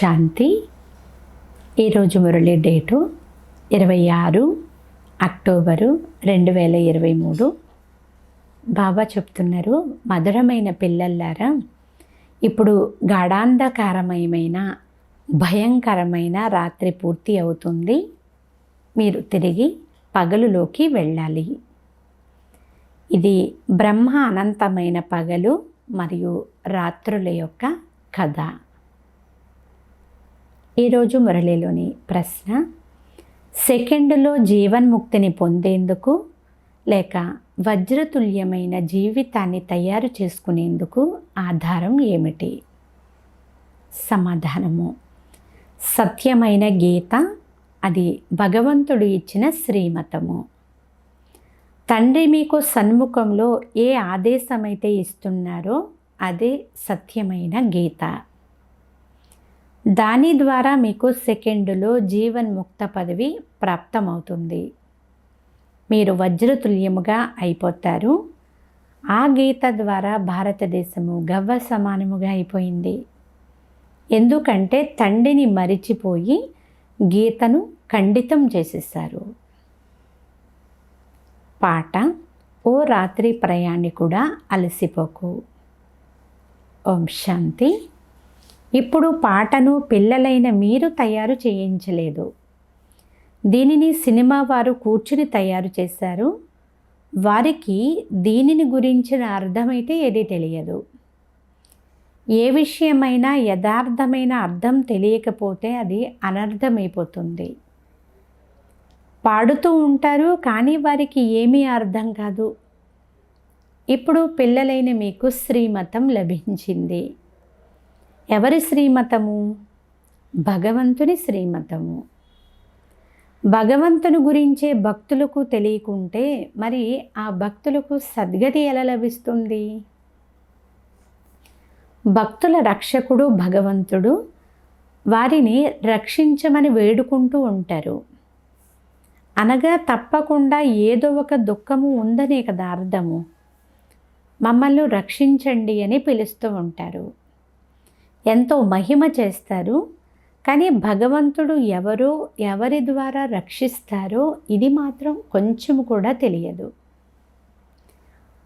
శాంతి. ఈరోజు Murali date 26 October 2023. బాబా చెప్తున్నారు, మధురమైన పిల్లల్లారా, ఇప్పుడు గాఢాంధకారమయమైన భయంకరమైన రాత్రి పూర్తి అవుతుంది. మీరు తిరిగి పగలులోకి వెళ్ళాలి. ఇది బ్రహ్మ అనంతమైన పగలు మరియు రాత్రుల యొక్క కథ. ఈరోజు మురళిలోని ప్రశ్న, సెకండులో జీవన్ముక్తిని పొందేందుకు లేక వజ్రతుల్యమైన జీవితాన్ని తయారు చేసుకునేందుకు ఆధారం ఏమిటి? సమాధానము, సత్యమైన గీత. అది భగవంతుడు ఇచ్చిన శ్రీమతము. తండ్రి మీకు సన్ముఖంలో ఏ ఆదేశమైతే ఇస్తున్నారో అదే సత్యమైన గీత. దాని ద్వారా మీకు సెకండులో జీవన్ముక్త పదవి ప్రాప్తమవుతుంది. మీరు వజ్రతుల్యముగా అయిపోతారు. ఆ గీత ద్వారా భారతదేశము గవ్వ సమానముగా అయిపోయింది. ఎందుకంటే తండ్రిని మరిచిపోయి గీతను ఖండితం చేసేసారు. పాట: ఓ రాత్రి ప్రయాణికుడా అలసిపోకు. ఓం శాంతి. ఇప్పుడు పాటను పిల్లలైన మీరు తయారు చేయించలేదు. దీనిని సినిమా వారు కూర్చుని తయారు చేశారు. వారికి దీనిని గురించిన అర్థమైతే ఏది తెలియదు. ఏ విషయమైనా యథార్థమైన అర్థం తెలియకపోతే అది అనర్థమైపోతుంది. పాడుతూ ఉంటారు, కానీ వారికి ఏమీ అర్థం కాదు. ఇప్పుడు పిల్లలైన మీకు శ్రీమతం లభించింది. ఎవరి శ్రీమతము? భగవంతుని శ్రీమతము. భగవంతుని గురించే భక్తులకు తెలియకుంటే మరి ఆ భక్తులకు సద్గతి ఎలా లభిస్తుంది? భక్తుల రక్షకుడు భగవంతుడు. వారిని రక్షించమని వేడుకుంటూ ఉంటారు. అనగా తప్పకుండా ఏదో ఒక దుఃఖము ఉందనే కదా అర్థము. మమ్మల్ని రక్షించండి అని పిలుస్తూ ఉంటారు. ఎంతో మహిమ చేస్తారు. కానీ భగవంతుడు ఎవరో, ఎవరి ద్వారా రక్షిస్తారో ఇది మాత్రం కొంచెం కూడా తెలియదు.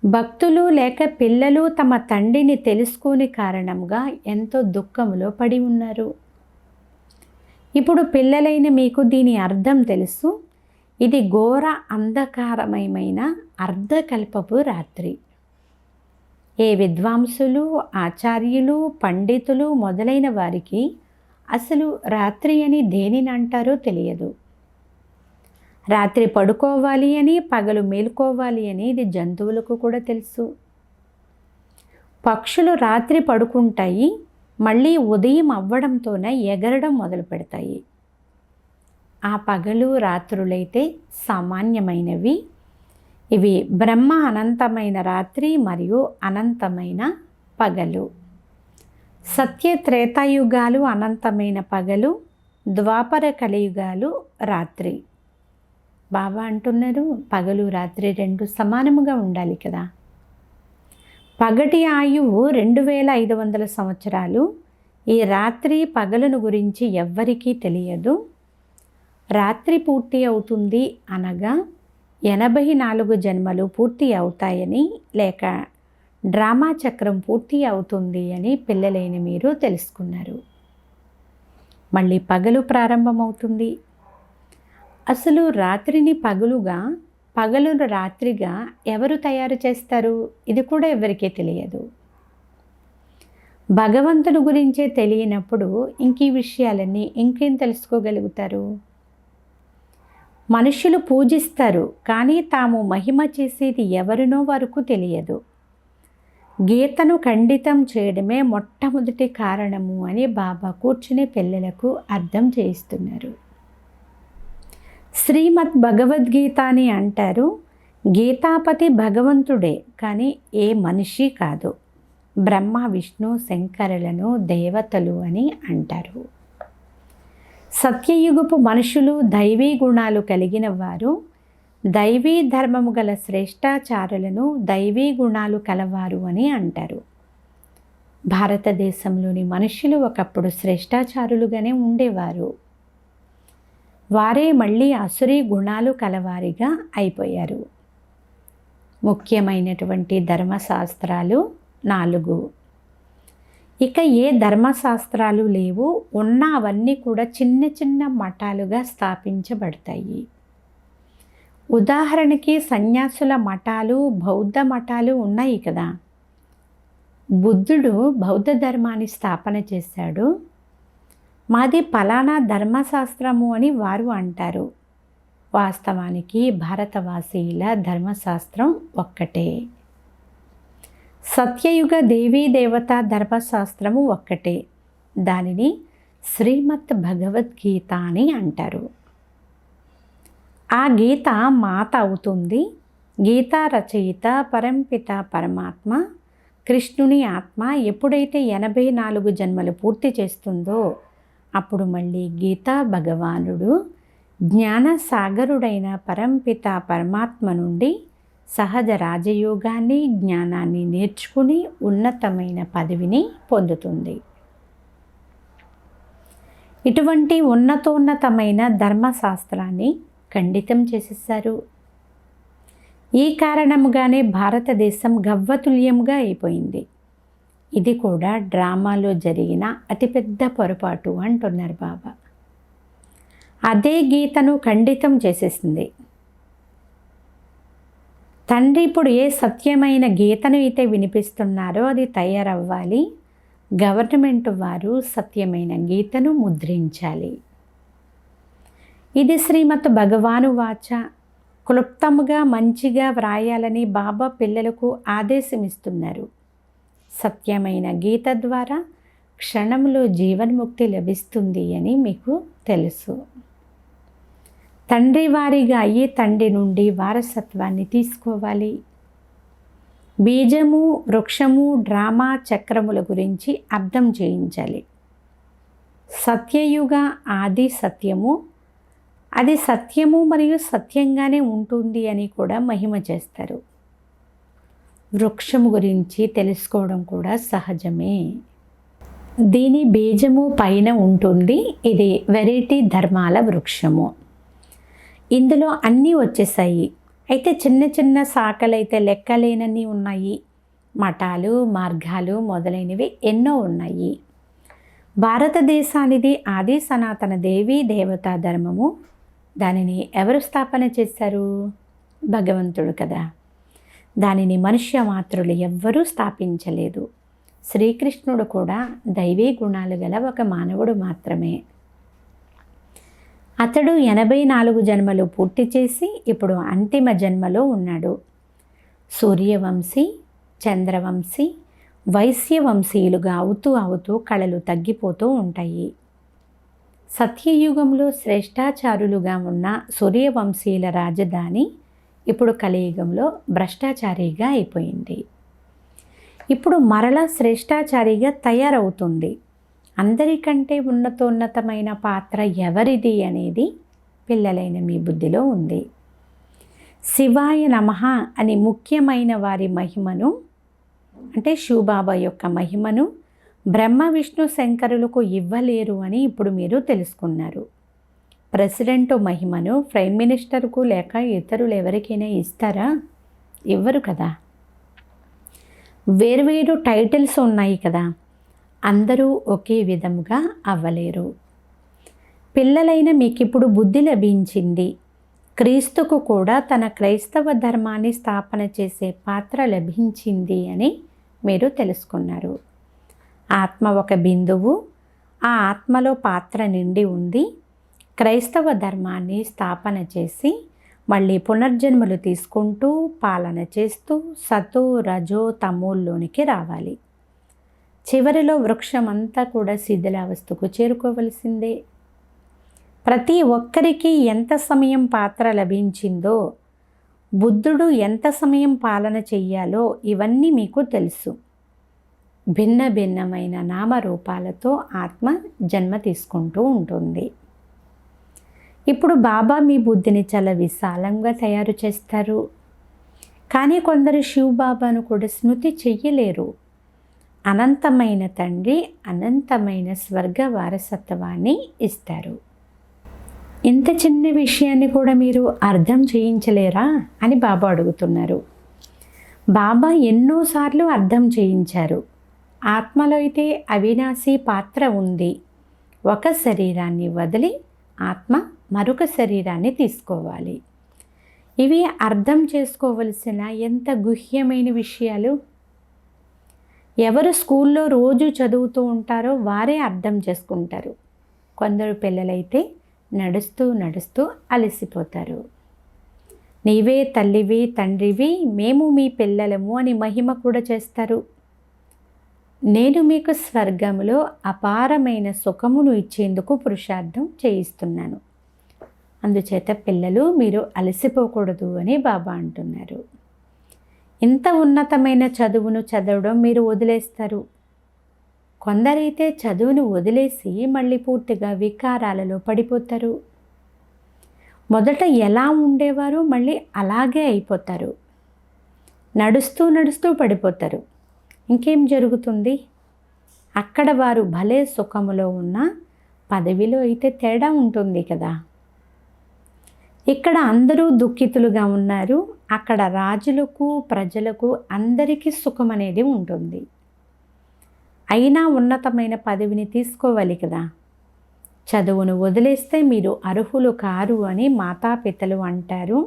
భక్తులు లేక పిల్లలు తమ తండ్రిని తెలుసుకోని కారణంగా ఎంతో దుఃఖంలో పడి ఉన్నారు. ఇప్పుడు పిల్లలైన మీకు దీని అర్థం తెలుసు. ఇది ఘోర అంధకారమయమైన అర్ధకల్పపు రాత్రి. ఏ విద్వాంసులు, ఆచార్యులు, పండితులు మొదలైన వారికి అసలు రాత్రి అని దేనిని అంటారో తెలియదు. రాత్రి పడుకోవాలి అని, పగలు మేలుకోవాలి అని ఇది జంతువులకు కూడా తెలుసు. పక్షులు రాత్రి పడుకుంటాయి, మళ్ళీ ఉదయం అవ్వడంతోనే ఎగరడం మొదలు పెడతాయి. ఆ పగలు రాత్రులైతే సామాన్యమైనవి. ఇవి బ్రహ్మ అనంతమైన రాత్రి మరియు అనంతమైన పగలు. సత్య త్రేతాయుగాలు అనంతమైన పగలు, ద్వాపర కలియుగాలు రాత్రి. బాబా అంటున్నారు, పగలు రాత్రి రెండు సమానముగా ఉండాలి కదా. పగటి ఆయువు 2500 సంవత్సరాలు. ఈ రాత్రి పగలను గురించి ఎవ్వరికీ తెలియదు. రాత్రి పూర్తి అవుతుంది అనగా 84 జన్మలు పూర్తి అవుతాయని, లేక డ్రామా చక్రం పూర్తి అవుతుంది అని పిల్లలైన మీరు తెలుసుకున్నారు. మళ్ళీ పగలు ప్రారంభమవుతుంది. అసలు రాత్రిని పగలుగా, పగలును రాత్రిగా ఎవరు తయారు చేస్తారు? ఇది కూడా ఎవరికీ తెలియదు. భగవంతుని గురించే తెలియనప్పుడు ఇంక ఈ విషయాలన్నీ ఇంకేం తెలుసుకోగలుగుతారు? మనుషులు పూజిస్తారు, కానీ తాము మహిమ చేసేది ఎవరినో వారికి తెలియదు. గీతను ఖండితం చేయడమే మొట్టమొదటి కారణము అని బాబా కూర్చునే పిల్లలకు అర్థం చేయిస్తున్నారు. శ్రీమద్ భగవద్గీత అని అంటారు. గీతాపతి భగవంతుడే, కానీ ఏ మనిషి కాదు. బ్రహ్మ, విష్ణు, శంకరులను దేవతలు అని అంటారు. సత్యయుగపు మనుషులు దైవీ గుణాలు కలిగిన వారు. దైవీ ధర్మము గల శ్రేష్టాచారులను దైవీ గుణాలు కలవారు అని అంటారు. భారతదేశంలోని మనుషులు ఒకప్పుడు శ్రేష్టాచారులుగానే ఉండేవారు. వారే మళ్ళీ అసురీ గుణాలు కలవారిగా అయిపోయారు. ముఖ్యమైనటువంటి ధర్మశాస్త్రాలు 4. ఇక ఏ ధర్మశాస్త్రాలు లేవు, ఉన్న అవన్నీ కూడా చిన్న చిన్న మఠాలుగా స్థాపించబడతాయి. ఉదాహరణకి సన్యాసుల మఠాలు, బౌద్ధ మఠాలు ఉన్నాయి కదా. బుద్ధుడు బౌద్ధ ధర్మాన్ని స్థాపన చేశాడు. మాది ఫలానా ధర్మశాస్త్రము అని వారు అంటారు. వాస్తవానికి భారతవాసీల ధర్మశాస్త్రం ఒక్కటే. సత్యయుగ దేవీ దేవతా ధర్మశాస్త్రము ఒక్కటే. దానిని శ్రీమద్ భగవద్గీత అని అంటారు. ఆ గీత మాత అవుతుంది. గీతా రచయిత పరంపిత పరమాత్మ కృష్ణుని ఆత్మ ఎప్పుడైతే 84 జన్మలు పూర్తి చేస్తుందో అప్పుడు మళ్ళీ గీతా భగవానుడు జ్ఞానసాగరుడైన పరంపిత పరమాత్మ నుండి సహజ రాజయోగాన్ని, జ్ఞానాన్ని నేర్చుకుని ఉన్నతమైన పదవిని పొందుతుంది. ఇటువంటి ఉన్నతోన్నతమైన ధర్మశాస్త్రాన్ని ఖండితం చేసేసారు. ఈ కారణముగానే భారతదేశం గవ్వతుల్యంగా అయిపోయింది. ఇది కూడా డ్రామాలో జరిగిన అతిపెద్ద పొరపాటు అంటున్నారు బాబా. అదే గీతను ఖండితం చేసేసింది. తండ్రి ఇప్పుడు ఏ సత్యమైన గీతను అయితే వినిపిస్తున్నారో అది తయారవ్వాలి. గవర్నమెంట్ వారు సత్యమైన గీతను ముద్రించాలి. ఇది శ్రీమద్ భగవాను వాచ. క్లుప్తముగా మంచిగా వ్రాయాలని బాబా పిల్లలకు ఆదేశమిస్తున్నారు. సత్యమైన గీత ద్వారా క్షణంలో జీవన్ముక్తి లభిస్తుంది అని మీకు తెలుసు. తండ్రి వారిగా అయ్యి తండ్రి నుండి వారసత్వాన్ని తీసుకోవాలి. బీజము, వృక్షము, డ్రామా, చక్రముల గురించి అర్థం చేయించాలి. సత్యయుగ ఆది సత్యము, అది సత్యము మరియు సత్యంగానే ఉంటుంది అని కూడా మహిమ చేస్తారు. వృక్షము గురించి తెలుసుకోవడం కూడా సహజమే. దీని బీజము పైన ఉంటుంది. ఇది వెరైటీ ధర్మాల వృక్షము. ఇందులో అన్నీ వచ్చేసాయి. అయితే చిన్న చిన్న శాఖలైతే లెక్కలేనన్ని ఉన్నాయి. మఠాలు, మార్గాలు మొదలైనవి ఎన్నో ఉన్నాయి. భారతదేశానిది ఆది సనాతన దేవీ దేవతా ధర్మము. దానిని ఎవరు స్థాపన చేశారు? భగవంతుడు కదా. దానిని మనుష్య మాత్రులు ఎవ్వరూ స్థాపించలేదు. శ్రీకృష్ణుడు కూడా దైవీ గుణాలు గల ఒక మానవుడు మాత్రమే. అతడు 84 జన్మలు పూర్తి చేసి ఇప్పుడు అంతిమ జన్మలో ఉన్నాడు. సూర్యవంశీ, చంద్రవంశీ, వైశ్యవంశీయులుగా అవుతూ కళలు తగ్గిపోతూ ఉంటాయి. సత్యయుగంలో శ్రేష్టాచారులుగా ఉన్న సూర్యవంశీయుల రాజధాని ఇప్పుడు కలియుగంలో భ్రష్టాచారిగా అయిపోయింది. ఇప్పుడు మరలా శ్రేష్టాచారిగా తయారవుతుంది. అందరికంటే ఉన్నతోన్నతమైన పాత్ర ఎవరిది అనేది పిల్లలైన మీ బుద్ధిలో ఉంది. శివాయ నమః అని ముఖ్యమైన వారి మహిమను, అంటే శివబాబా యొక్క మహిమను బ్రహ్మ విష్ణు శంకరులకు ఇవ్వలేరు అని ఇప్పుడు మీరు తెలుసుకున్నారు. ప్రెసిడెంట్ మహిమను ప్రైమ్ మినిస్టర్కు లేక ఇతరులు ఎవరికైనా ఇస్తారా? ఇవ్వరు కదా. వేర్వేరు టైటిల్స్ ఉన్నాయి కదా. అందరూ ఒకే విధముగా అవ్వలేరు. పిల్లలైన మీకిప్పుడు బుద్ధి లభించింది. క్రీస్తుకు కూడా తన క్రైస్తవ ధర్మాన్ని స్థాపన చేసే పాత్ర లభించింది అని మీరు తెలుసుకున్నారు. ఆత్మ ఒక బిందువు. ఆ ఆత్మలో పాత్ర నిండి ఉంది. క్రైస్తవ ధర్మాన్ని స్థాపన చేసి మళ్ళీ పునర్జన్మలు తీసుకుంటూ పాలన చేస్తూ సతో రజో తమోల్లోనికి రావాలి. చివరిలో వృక్షమంతా కూడా శిథిలావస్థకు చేరుకోవలసిందే. ప్రతి ఒక్కరికి ఎంత సమయం పాత్ర లభించిందో, బుద్ధుడు ఎంత సమయం పాలన చెయ్యాలో ఇవన్నీ మీకు తెలుసు. భిన్న భిన్నమైన నామరూపాలతో ఆత్మ జన్మ తీసుకుంటూ ఉంటుంది. ఇప్పుడు బాబా మీ బుద్ధిని చాలా విశాలంగా తయారు చేస్తారు. కానీ కొందరు శివబాబాను కూడా స్మృతి చెయ్యలేరు. అనంతమైన తండ్రి అనంతమైన స్వర్గ వారసత్వాన్ని ఇస్తారు. ఇంత చిన్న విషయాన్ని కూడా మీరు అర్థం చేయించలేరా అని బాబా అడుగుతున్నారు. బాబా ఎన్నోసార్లు అర్థం చేయించారు. ఆత్మలో అయితే అవినాశి పాత్ర ఉంది. ఒక శరీరాన్ని వదిలి ఆత్మ మరొక శరీరాన్ని తీసుకోవాలి. ఇవి అర్థం చేసుకోవలసిన ఎంత గుహ్యమైన విషయాలు. ఎవరు స్కూల్లో రోజు చదువుతూ ఉంటారో వారే అర్థం చేసుకుంటారు. కొందరు పిల్లలైతే నడుస్తూ నడుస్తూ అలసిపోతారు. నీవే తల్లివి తండ్రివి, మేము మీ పిల్లలము అని మహిమ కూడా చేస్తారు. నేను మీకు స్వర్గంలో అపారమైన సుఖమును ఇచ్చేందుకు పురుషార్థం చేయిస్తున్నాను. అందుచేత పిల్లలు మీరు అలసిపోకూడదు అని బాబా అంటున్నారు. ఇంత ఉన్నతమైన చదువును చదవడం మీరు వదిలేస్తారు. కొందరైతే చదువును వదిలేసి మళ్ళీ పూర్తిగా వికారాలలో పడిపోతారు. మొదట ఎలా ఉండేవారు మళ్ళీ అలాగే అయిపోతారు. నడుస్తూ నడుస్తూ పడిపోతారు. ఇంకేం జరుగుతుంది? అక్కడ వారు భలే సుఖములో ఉన్న పదవిలో అయితే తేడా ఉంటుంది కదా. ఇక్కడ అందరూ దుఃఖితులుగా ఉన్నారు. అక్కడ రాజులకు ప్రజలకు అందరికీ సుఖం అనేది ఉంటుంది. అయినా ఉన్నతమైన పదవిని తీసుకోవాలి కదా. చదువును వదిలేస్తే మీరు అర్హులు కారు అని మాతాపితలు అంటారు.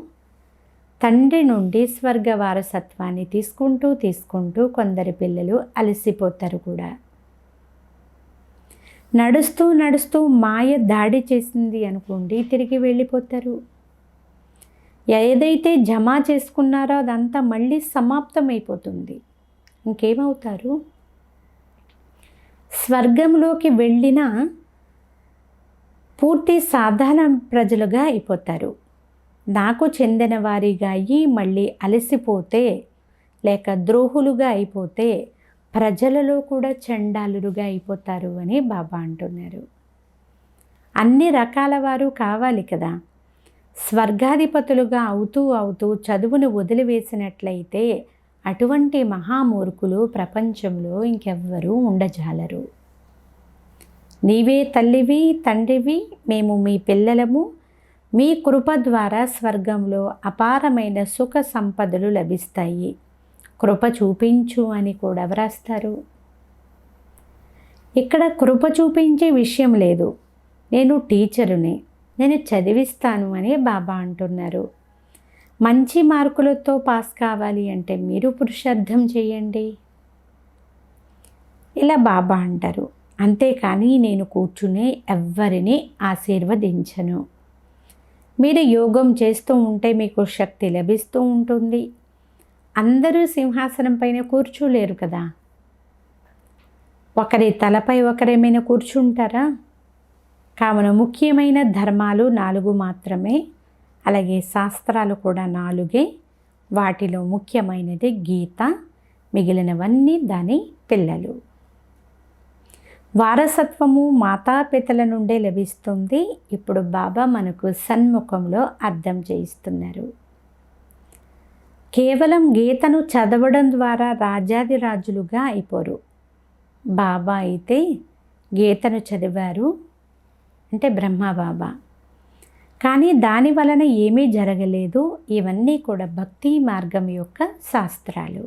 తండ్రి నుండి స్వర్గ వారసత్వాన్ని తీసుకుంటూ కొందరి పిల్లలు అలసిపోతారు కూడా. నడుస్తూ నడుస్తూ మాయ దాడి చేసింది అనుకోండి, తిరిగి వెళ్ళిపోతారు. ఏదైతే జమ చేసుకున్నారో అదంతా మళ్ళీ సమాప్తమైపోతుంది. ఇంకేమవుతారు? స్వర్గంలోకి వెళ్ళిన పూర్తి సాధారణ ప్రజలుగా అయిపోతారు. నాకు చెందిన వారిగా అయ్యి మళ్ళీ అలసిపోతే లేక ద్రోహులుగా అయిపోతే ప్రజలలో కూడా చండాలులుగా అయిపోతారు అని బాబా అంటున్నారు. అన్ని రకాల వారు కావాలి కదా. స్వర్గాధిపతులుగా అవుతూ చదువును వదిలివేసినట్లయితే అటువంటి మహామూర్ఖులు ప్రపంచంలో ఇంకెవ్వరూ ఉండజాలరు. నీవే తల్లివి తండ్రివి, మేము మీ పిల్లలము. మీ కృప ద్వారా స్వర్గంలో అపారమైన సుఖ సంపదలు లభిస్తాయి. కృప చూపించు అని కూడా వ్రాస్తారు. ఇక్కడ కృప చూపించే విషయం లేదు. నేను టీచరుని, నేను చదివిస్తాను అని బాబా అంటున్నారు. మంచి మార్కులతో పాస్ కావాలి అంటే మీరు పురుషార్థం చేయండి ఇలా బాబా అంటారు. అంతేకాని నేను కూర్చుని ఎవ్వరిని ఆశీర్వదించను. మీరు యోగం చేస్తూ ఉంటే మీకు శక్తి లభిస్తూ ఉంటుంది. అందరూ సింహాసనం పైన కూర్చోలేరు కదా. ఒకరి తలపై ఒకరేమైనా కూర్చుంటారా? కావున ముఖ్యమైన ధర్మాలు 4 మాత్రమే. అలాగే శాస్త్రాలు కూడా 4. వాటిలో ముఖ్యమైనది గీత, మిగిలినవన్నీ దాని పిల్లలు. వారసత్వము మాతాపితల నుండే లభిస్తుంది. ఇప్పుడు బాబా మనకు సన్ముఖంలో అర్థం చేయిస్తున్నారు. కేవలం గీతను చదవడం ద్వారా రాజాదిరాజులుగా అయిపోరు. బాబా అయితే గీతను చదివారు అంటే బ్రహ్మబాబా. కానీ దాని వలన ఏమీ జరగలేదు. ఇవన్నీ కూడా భక్తి మార్గం యొక్క శాస్త్రాలు.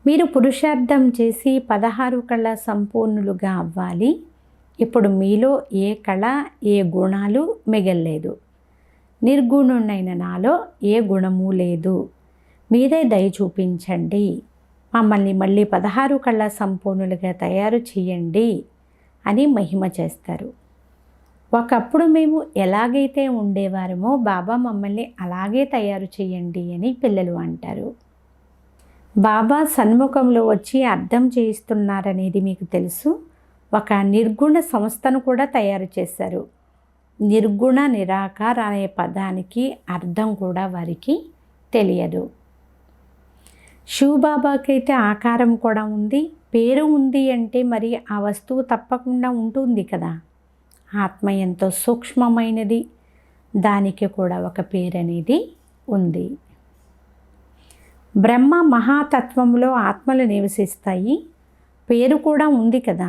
మీరు పురుషార్థం చేసి 16 కళ సంపూర్ణులుగా అవ్వాలి. ఇప్పుడు మీలో ఏ కళ ఏ గుణాలు మిగల్లేదు. నిర్గుణునైన నాలో ఏ గుణము లేదు. మీరే దయ చూపించండి. మమ్మల్ని మళ్ళీ 16 కళ సంపూర్ణులుగా తయారు చేయండి అని మహిమ చేస్తారు. ఒకప్పుడు మేము ఎలాగైతే ఉండేవారమో బాబా మమ్మల్ని అలాగే తయారు చేయండి అని పిల్లలు అంటారు. బాబా సన్ముఖంలో వచ్చి అర్థం చేయిస్తున్నారనేది మీకు తెలుసు. ఒక నిర్గుణ సంస్థను కూడా తయారు చేశారు. నిర్గుణ నిరాకార అనే పదానికి అర్థం కూడా వారికి తెలియదు. శివబాబాకైతే ఆకారం కూడా ఉంది, పేరు ఉంది. అంటే మరి ఆ వస్తువు తప్పకుండా ఉంటుంది కదా. ఆత్మ ఎంతో సూక్ష్మమైనది, దానికి కూడా ఒక పేరు అనేది ఉంది. బ్రహ్మ మహాతత్వంలో ఆత్మలు నివసిస్తాయి. పేరు కూడా ఉంది కదా.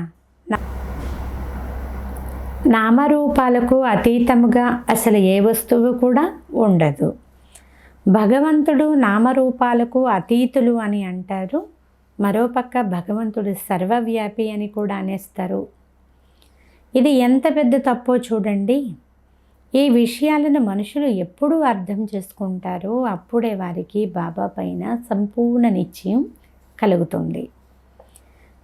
నామరూపాలకు అతీతముగా అసలు ఏ వస్తువు కూడా ఉండదు. భగవంతుడు నామరూపాలకు అతీతులు అని అంటారు. మరోపక్క భగవంతుడు సర్వవ్యాపి అని కూడా అనేస్తారు. ఇది ఎంత పెద్ద తప్పో చూడండి. ఈ విషయాలను మనుషులు ఎప్పుడు అర్థం చేసుకుంటారో అప్పుడే వారికి బాబా పైన సంపూర్ణ నిశ్చయం కలుగుతుంది.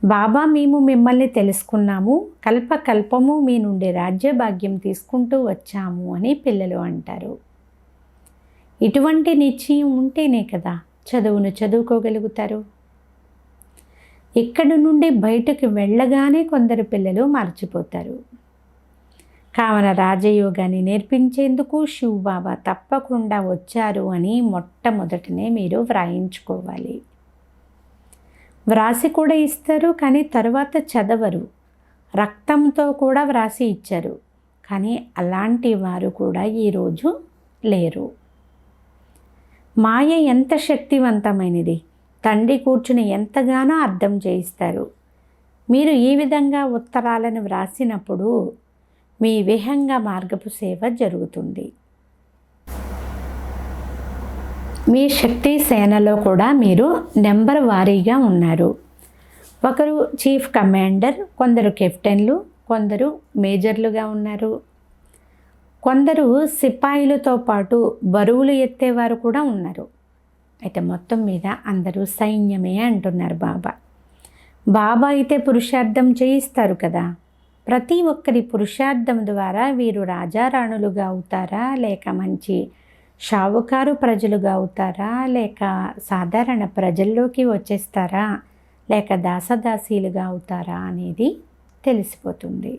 బాబా, మేము మిమ్మల్ని తెలుసుకున్నాము, కల్పకల్పము మీ నుండి రాజ్యభాగ్యం తీసుకుంటూ వచ్చాము అని పిల్లలు అంటారు. ఇటువంటి నిశ్చయం ఉంటేనే కదా చదువును చదువుకోగలుగుతారు. ఇక్కడి నుండి బయటకు వెళ్ళగానే కొందరు పిల్లలు మర్చిపోతారు. కావున రాజయోగాన్ని నేర్పించేందుకు శివ్ బాబా తప్పకుండా వచ్చారు అని మొట్టమొదటనే మీరు వ్రాయించుకోవాలి. వ్రాసి కూడా ఇస్తారు, కానీ తర్వాత చదవరు. రక్తంతో కూడా వ్రాసి ఇచ్చారు, కానీ అలాంటి వారు కూడా ఈరోజు లేరు. మాయ ఎంత శక్తివంతమైనది. తండ్రి కూర్చుని ఎంతగానో అర్థం చేయిస్తారు. మీరు ఈ విధంగా ఉత్తరాలను వ్రాసినప్పుడు మీ విహంగ మార్గపు సేవ జరుగుతుంది. మీ శక్తి సేనలో కూడా మీరు నెంబర్ వారీగా ఉన్నారు. ఒకరు చీఫ్ కమాండర్, కొందరు కెప్టెన్లు, కొందరు మేజర్లుగా ఉన్నారు. కొందరు సిపాయిలతో పాటు బరువులు ఎత్తేవారు కూడా ఉన్నారు. అయితే మొత్తం మీద అందరూ సైన్యమే అంటున్నారు బాబా. బాబా అయితే పురుషార్థం చేయిస్తారు కదా. ప్రతి ఒక్కరి పురుషార్థం ద్వారా వీరు రాజారాణులుగా అవుతారా, లేక మంచి షావుకారు ప్రజలుగా అవుతారా, లేక సాధారణ ప్రజల్లోకి వచ్చేస్తారా, లేక దాసదాసీలుగా అవుతారా అనేది తెలిసిపోతుంది.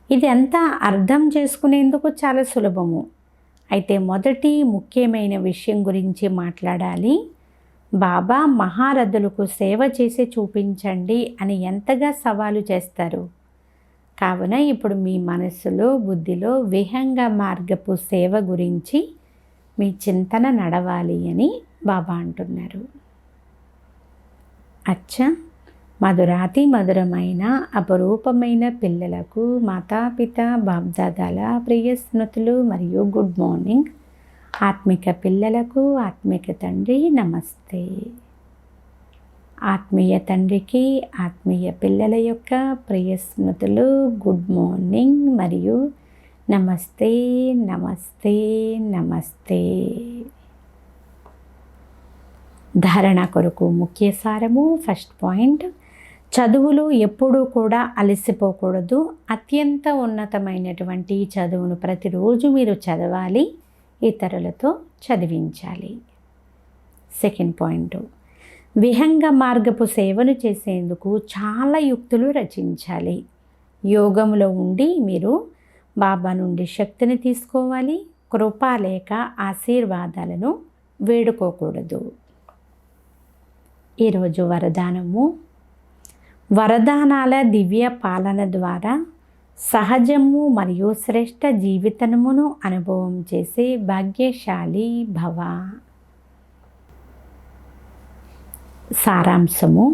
ఇది అంతా అర్థం చేసుకునేందుకు చాలా సులభము. అయితే మొదటి ముఖ్యమైన విషయం గురించి మాట్లాడాలి. బాబా మహారథులకు సేవ చేసి చూపించండి అని ఎంతగా సవాలు చేస్తారు. కావున ఇప్పుడు మీ మనస్సులో, బుద్ధిలో విహంగ మార్గపు సేవ గురించి మీ చింతన నడవాలి అని బాబా అంటున్నారు. అచ్చా, మధురాతి మధురమైన అపరూపమైన పిల్లలకు మాతాపిత బాబ్దాదాల ప్రియ స్మృతులు మరియు గుడ్ మార్నింగ్. ఆత్మిక పిల్లలకు ఆత్మిక తండ్రి నమస్తే. ఆత్మీయ తండ్రికి ఆత్మీయ పిల్లల యొక్క ప్రియ స్మృతులు, గుడ్ మార్నింగ్ మరియు నమస్తే నమస్తే నమస్తే. ధారణ కొరకు ముఖ్య సారము. ఫస్ట్ పాయింట్, చదువులు ఎప్పుడూ కూడా అలసిపోకూడదు. అత్యంత ఉన్నతమైనటువంటి చదువును ప్రతిరోజు మీరు చదవాలి, ఇతరులతో చదివించాలి. సెకండ్ పాయింట్, విహంగ మార్గపు సేవను చేసేందుకు చాలా యుక్తులు రచించాలి. యోగంలో ఉండి మీరు బాబా నుండి శక్తిని తీసుకోవాలి. కృప లేక ఆశీర్వాదాలను వేడుకోకూడదు. ఈరోజు వరదానము. వరదానాల దివ్య పాలన ద్వారా సహజము మరియు శ్రేష్ఠ జీవితమును అనుభవం చేసే భాగ్యశాలి భవ. సారాంశము.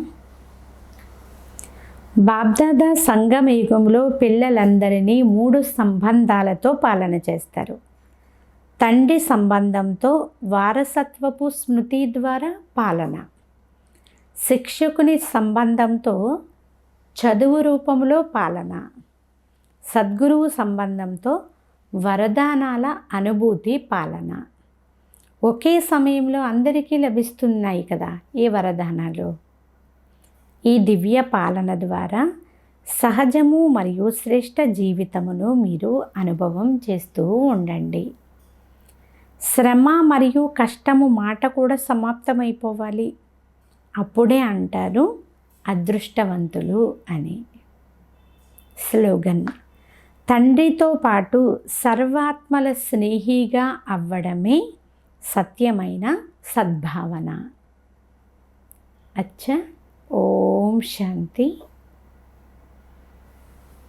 బాబ్దాదా సంగమయుగంలో పిల్లలందరినీ 3 సంబంధాలతో పాలన చేస్తారు. తండ్రి సంబంధంతో వారసత్వపు స్మృతి ద్వారా పాలన, శిక్షకుని సంబంధంతో చదువు రూపంలో పాలన, సద్గురువు సంబంధంతో వరదానాల అనుభూతి పాలన. ఒకే సమయంలో అందరికీ లభిస్తున్నాయి కదా ఈ వరదానాలు. ఈ దివ్య పాలన ద్వారా సహజము మరియు శ్రేష్ఠ జీవితమును మీరు అనుభవం చేస్తూ ఉండండి. శ్రమ మరియు కష్టము మాట కూడా సమాప్తమైపోవాలి. అప్పుడే అంటారు అదృష్టవంతులు అని. స్లోగన్. తండ్రితో పాటు సర్వాత్మల స్నేహిగా అవ్వడమే సత్యమైన సద్భావన. అచ్చా. ఓం శాంతి.